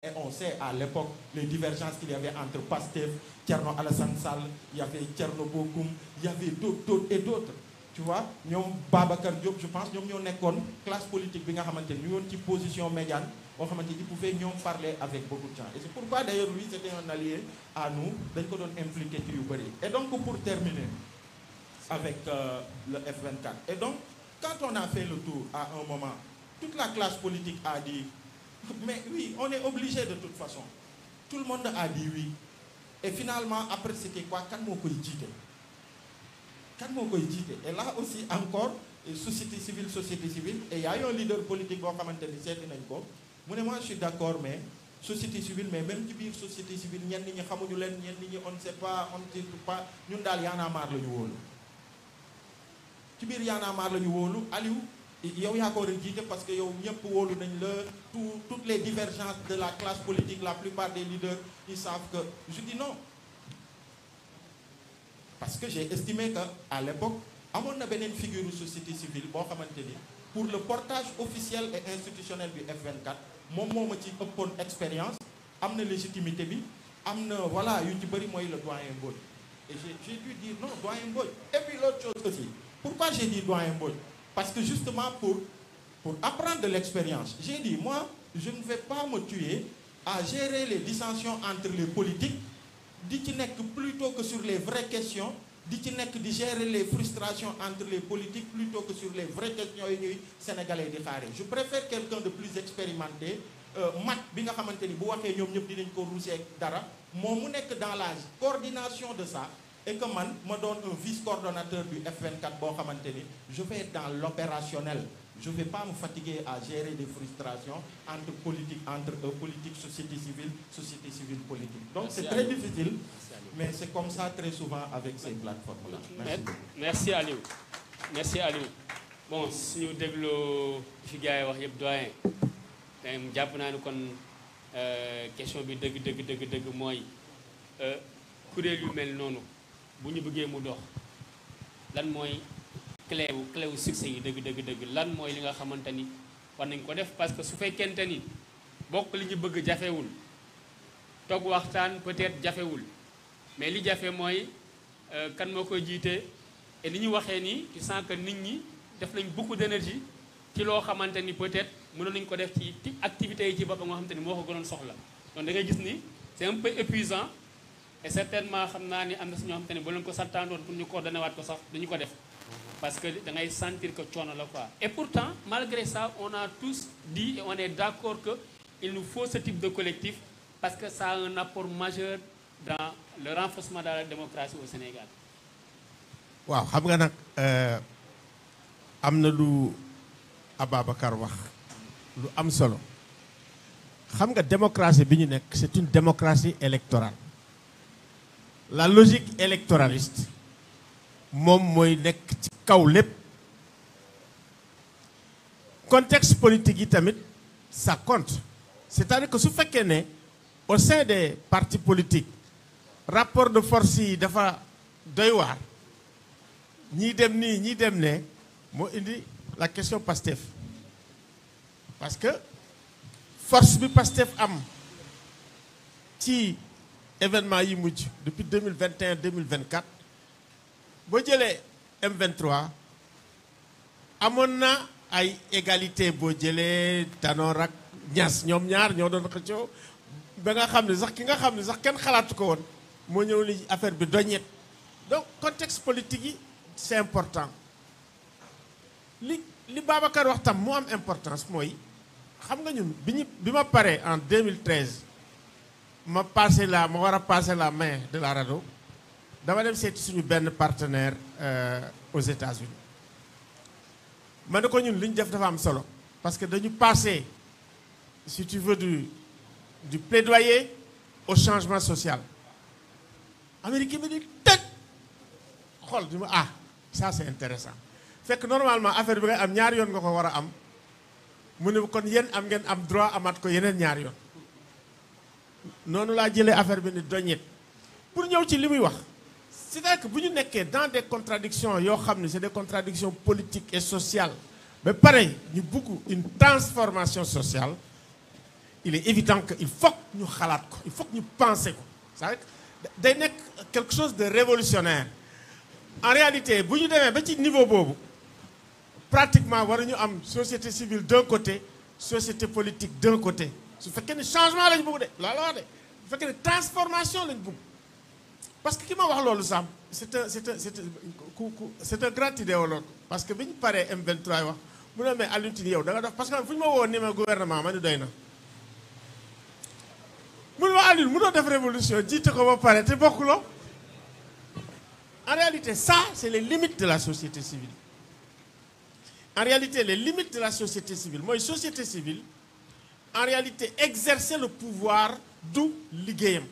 Et on sait à l'époque les divergences qu'il y avait entre Pastef, Thierno Alassane Sall, il y avait Thierno Bocoum, il y avait d'autres et d'autres. Tu vois, ñoom Babacar Diop, je pense, ñoom ñoo nekkoon classe politique bi nga xamante ni ñu woon ci position médiane boo xamante ni pouvaient ñoom parler avec beaucoup de gens. Et c'est pourquoi d'ailleurs lui c'était un allié à nous, dañ ko doon impliqué ci yu bëri. Et donc pour terminer avec le F24. Et donc quand on a fait le tour à un moment, toute la classe politique a dit mais oui, on est obligé de toute façon. Tout le monde a dit oui. Et finalement, après, c'était quoi? Kan moo koy jiite? Kan moo koy jiite? Et là aussi, encore, société civile, et il y a eu un leader politique boo xamante ni seeti nañ ko. Mu ne moi, je suis d'accord, mais société civile, mais même ci biir société civile, ñenn ñi xamuñu leen, ñenn ñi on ne sait pas, on ne sait pas. Ñun daal Y'en a marre la ñu wóolu. Ci biir Y'en a marre la ñu wóolu, Aliou. yow yaa ko war a jiite parce que yow ñëpp wóolu nañ la toutes les divergences de la classe politique, la plupart des leaders ils savent que je dis non parce que j'ai estimé que à l'époque amoon na beneen figure société civile boo xamante ni pour le portage officiel et institutionnel du F24 moom moo ma ci ëppoon expérience, am na légitimité bi, am na voilà yu ci bëri mooy le doyen Mbodj. Et j'ai dû dire non doyen Mbodj. Et puis l'autre chose aussi, pourquoi j'ai dit doyen Mbodj? Parce que justement pour apprendre de l'expérience, j'ai dit moi je ne vais pas me tuer à gérer les dissensions entre les politiques, di ci nekk plutôt que sur les vraies questions, di ci nekk di gérer les frustrations entre les politiques plutôt que sur les vraies questions yi ñuy sénégalais di xaare. Je préfère quelqu'un de plus expérimenté, mat bi nga xamante ni bu waxee ñoom ñëpp dinañ ko ruusee dara, moom mu nekk dans la coordination de ça. Et que man ma doon un vice-coordonnateur du F24 boo xamante ni je vais être dans l'opérationnel. Je vais pas me fatiguer à gérer des frustrations entre politique, société civile politique. Donc c'est très difficile, mais c'est comme ça très souvent avec ces plateformes-là. Merci Aliou. Merci Aliou. Bon suñu dégloo fi gars yi wax yëpp doyen jàpp naa ni kon question bi dëgg mooy kuréel yu mel noonu bu ñu bëggee mu dox lan mooy clé wu succès yi dëgg lan mooy li nga xamante ni war nañ ko def parce que su fekkente ni bokk li ñu bëgg jafewul toog waxtaan peut-être jafewul mais li jafe mooy kan moo koy jiite et ni ñu waxee nii tu sens que nit ñi def nañ beaucoup d'énergie ci loo xamante ni peut-être mënoon nañu ko def ci activités yi ci boppam nga xamante ni moo ko gënoon soxla donc da ngay gis ni c'est un peu épuisant. Et certainement xam naa ni am na si ñoo xamante ne bu leen ko santaandoon pour ñu coordonné waat ko sax dañu ko def parce que da ngay sentir que coono la quoi. Et pourtant malgré ça on a tous dit et on est d'accord que il nous faut ce type de collectif parce que ça a un apport majeur dans le renforcement de la démocratie au Sénégal. waaw xam nga nag am na lu Ababacar wax lu am solo xam nga démocratie bi ñu nekk c'est une démocratie électorale. La logique électoraliste moom mooy nekk ci kaw lépp contexte politique yi tamit ça compte c'est-à-dire que su fekkee ne au sein des partis politiques rapport de force yi dafa doy waar ñii dem nii ñii dem ne moo indi la question Pastef parce que force bi Pastef am ci événement yi mujj depuis 2021 2024 boo jëlee M23 amoon na ay égalité boo jëlee Tanor ak Niass ñoom ñaar ñoo doon xëccoo ba nga xam ne sax ki nga xam ne sax kenn xalaatu ko woon moo ñëw li affaire bi doñet donc contexte politique yi c'est important li Babacar wax tam mu am importance mooy xam nga ñun bi ma paree en 2013 ma war a passer la main de la RADDHO dama dem seeti suñu benn partenaire aux États-Unis ma ne ko ñun li ñu def dafa am solo parce que dañu passer si tu veux du plaidoyer au changement social. Amérique bi di tëj xool di ma ça c'est intéressant fekk normalement affaire bi ngay am ñaari yoon nga ko war a am mu ne kon yéen am ngeen am droit amaat ko yeneen ñaari yoon. noonu laa jëlee affaire bi ni doñet pour ñëw ci li muy wax c'est-à-dire que bu ñu nekkee dans des contradictions yoo xam ne c'est des contradictions politiques et sociales ba pare ñu bugg une transformation sociale il est évident qu'il faut que nous xalaat ko, il faut que nous pensions ko. C'est-à-dire que day nekk quelque chose de révolutionnaire. En réalité, si nous avons un niveau bobo, pratiquement waruñu am société civile d'un côté, société politique d'un côté. Su fekkee ne changement lañ bëgg de la wax de su fekkee ne transformation lañ bëgg parce que ki ma wax loolu Sam c'est un grand idéologue parce que bi ñu paree M23 wax mu ne mais Alioune Tine yow da nga def parce que fu ñu ma woo ni ma gouvernement ma ni doy na mu ne ma Alioune mënoo def révolution jiite ko ba pare te bokkuloo. En réalité, ça, c'est les limites de la société civile. En réalité, les limites de la société civile. Moi, une société civile, en réalité, exercer le pouvoir du ligueyam,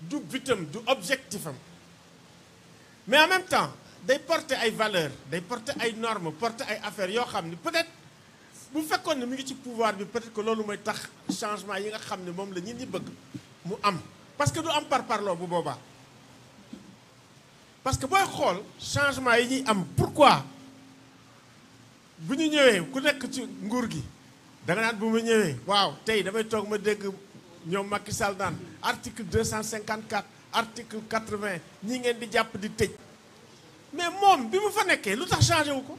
du butam, du objectifam. Mais en même temps, de porter des valeurs, de porter des normes, porter des affaires. Peut-être, vous faites qu'on ait le pouvoir, peut-être que l'on a un changement, il y a un parce que nous avons par vous boba. Parce que booy xool changement yi ñuy am pourquoi bu ñu ñëwee ku nekk ci nguur gi da nga naan bu ma ñëwee waaw tey damay toog ma dégg ñoom Macky Sall daan article 254 article 80 ñi ngeen di jàpp di tëj mais moom bi mu fa nekkee lu tax changé wu ko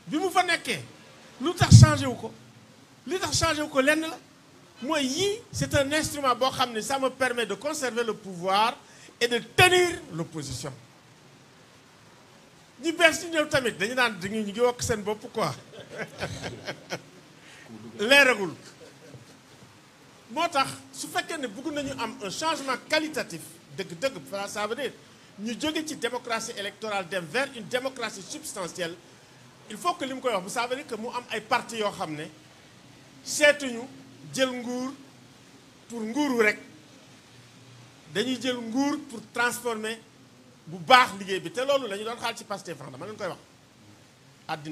bi mu fa nekkee lu tax changé wu ko li tax changé wu ko lenn la mooy yii c'est un instrument boo xam ne ça me permet de conserver le pouvoir et de tenir l'opposition. Nous sommes tamit dañu naan ñu ngi wokk seen bopp quoi leeragul moo tax su fekkee ne bëgg nañu am un changement qualitatif dëgg-dëgg ça veut dire ñu jóge ci démocratie électorale dem vers une démocratie substantielle il faut que li mu koy wax ça veut dire que mu am ay partis yoo xam ne seetuñu jël nguur pour nguuru rek dañuy jël nguur pour transformer bu baax liggéey bi te loolu la ñu doon xaal ci Pastef dama leen koy wax àddina